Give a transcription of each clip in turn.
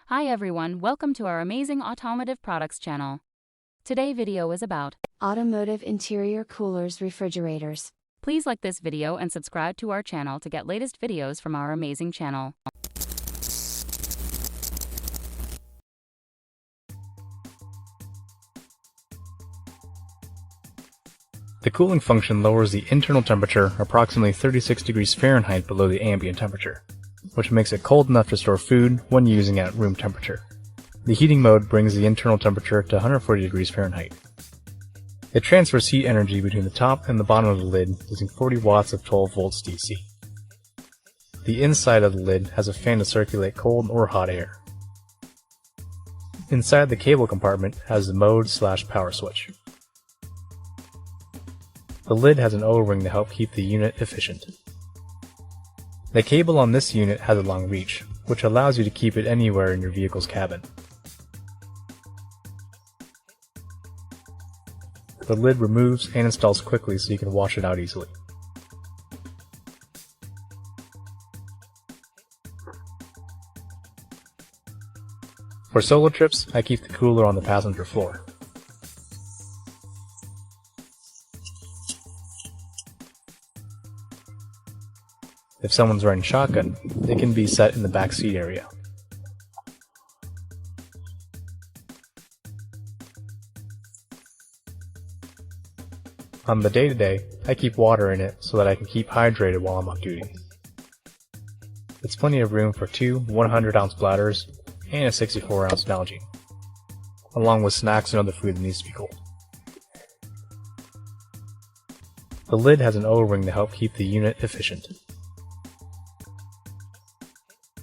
Hi everyone, welcome to our amazing automotive products channel. Today's video is about automotive interior coolers refrigerators. Please like this video and subscribe to our channel to get latest videos from our amazing channel. The cooling function lowers the internal temperature approximately 36 degrees Fahrenheit below the ambient temperature, which makes it cold enough to store food when using at room temperature. The heating mode brings the internal temperature to 140 degrees Fahrenheit. It transfers heat energy between the top and the bottom of the lid using 40 watts of 12 volts DC. The inside of the lid has a fan to circulate cold or hot air. Inside the cable compartment has the mode/power switch. The lid has an O-ring to help keep the unit efficient. The cable on this unit has a long reach, which allows you to keep it anywhere in your vehicle's cabin. The lid removes and installs quickly so you can wash it out easily. For solo trips, I keep the cooler on the passenger floor. If someone's riding shotgun, it can be set in the back seat area. On the day-to-day, I keep water in it so that I can keep hydrated while I'm off duty. It's plenty of room for two 100-ounce bladders and a 64-ounce Nalgene, along with snacks and other food that needs to be cold. The lid has an O-ring to help keep the unit efficient.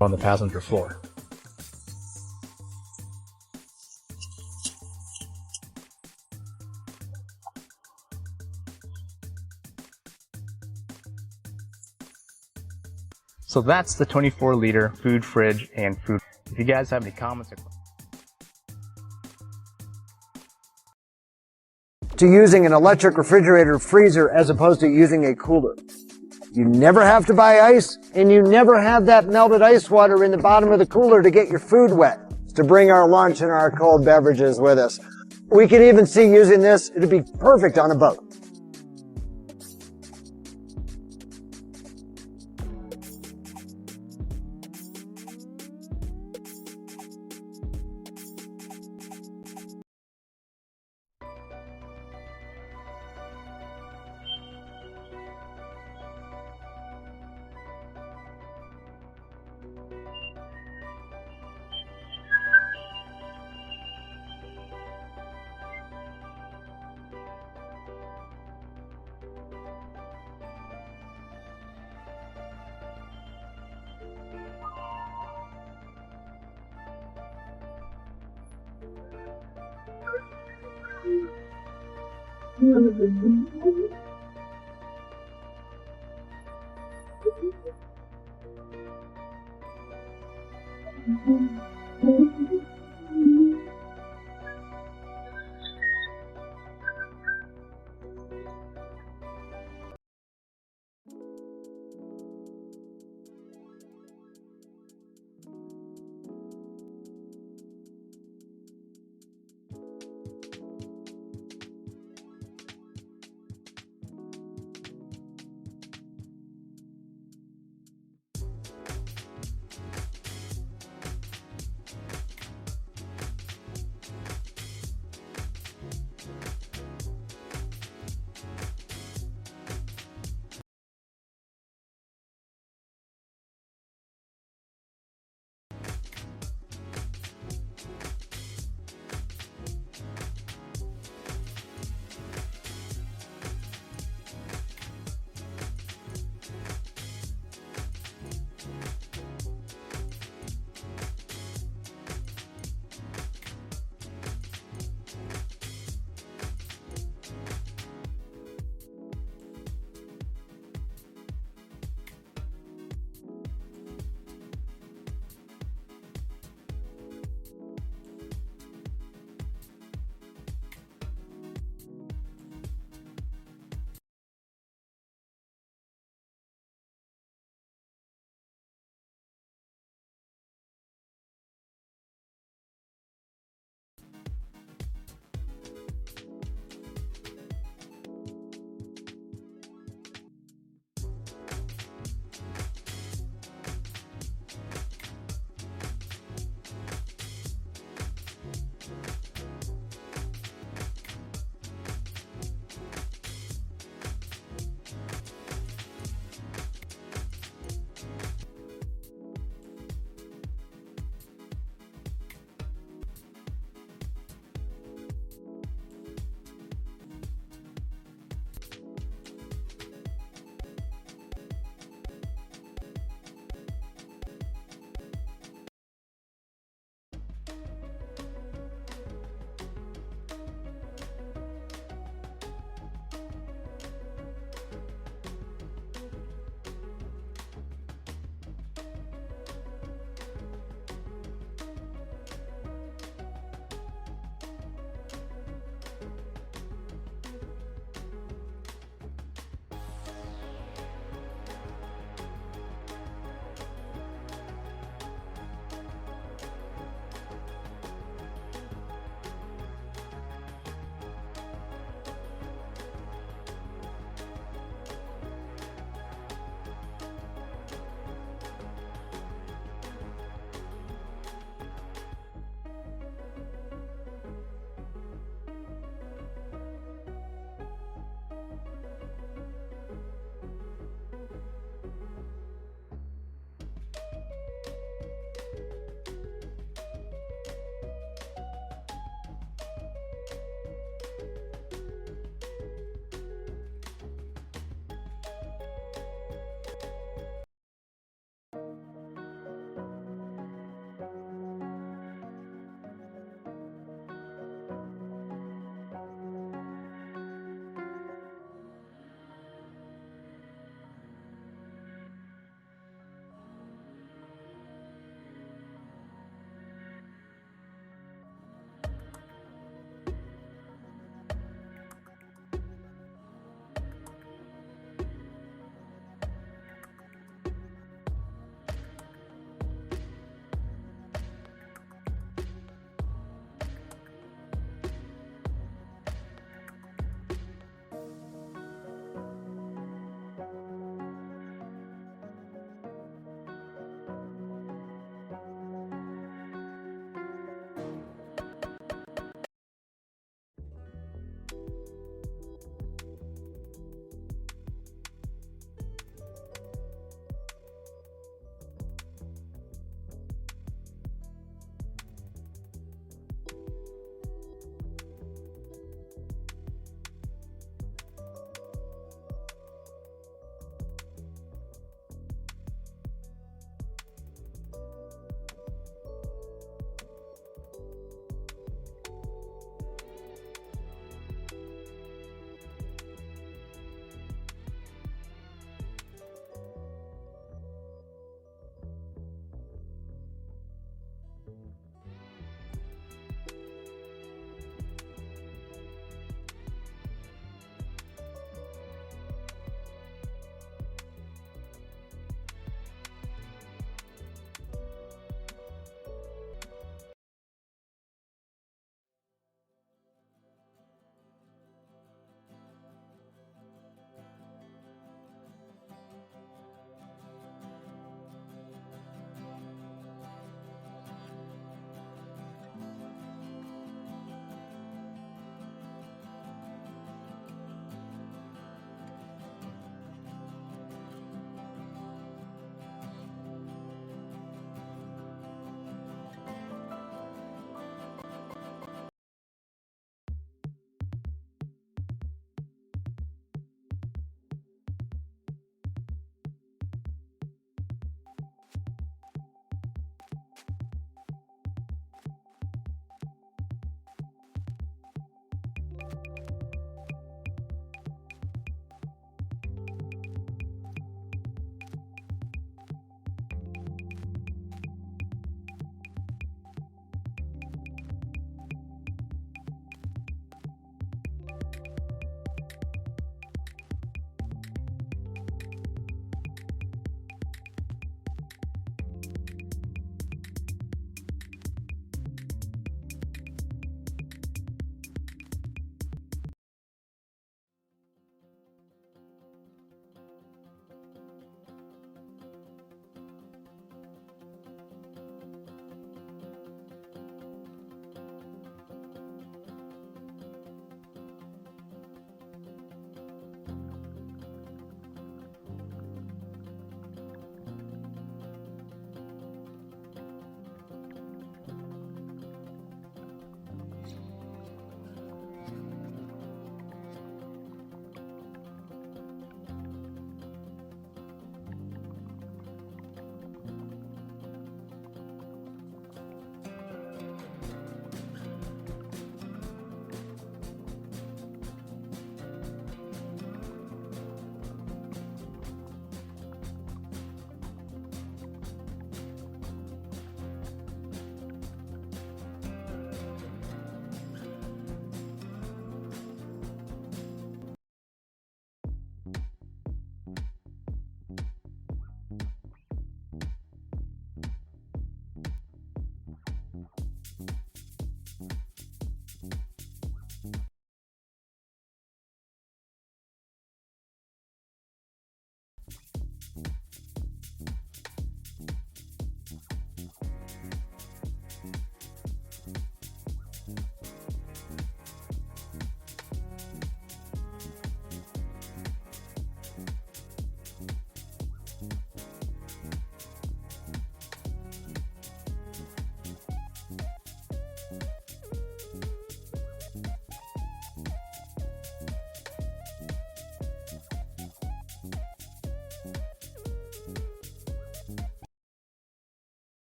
On the passenger floor. So that's the 24-liter food fridge and food. If you guys have any comments or to using an electric refrigerator freezer as opposed to using a cooler. You never have to buy ice, and you never have that melted ice water in the bottom of the cooler to get your food wet, to bring our lunch and our cold beverages with us. We can even see using this, it'd be perfect on a boat.